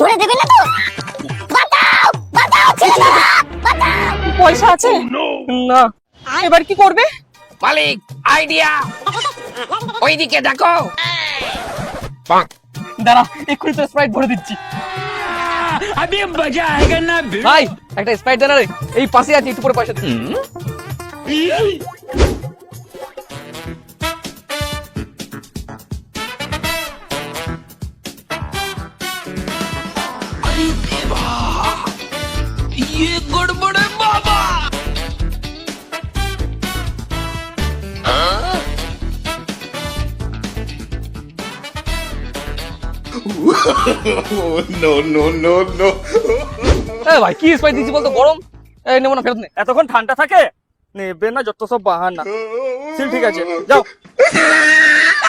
ভরে দেবে না তো? বাঁচাও বাঁচাও ছেলেরা, বাঁচাও। পয়সা আছে না, এবার কি করবে? মালিক আইডিয়া, ওইদিকে দেখো। দাঁড়া, এক্ষুনি তো স্প্রাইট ভরে দিচ্ছি। अभी मजा आएगा ना। ভাই একটা স্প্রাইট দেন রে, এই পাশে আছে, একটু পরে পয়সা দিচ্ছি। ये गड़बड़ है बाबा। No, no, no, no. এ ভাই কি স্প্রাইট দিচ্ছি বলতো, গরম। এই নেবো না, ফেরত নে। এতক্ষণ ঠান্ডা থাকে, নেবে না যত সব বাহানা। ঠিক আছে, যাও।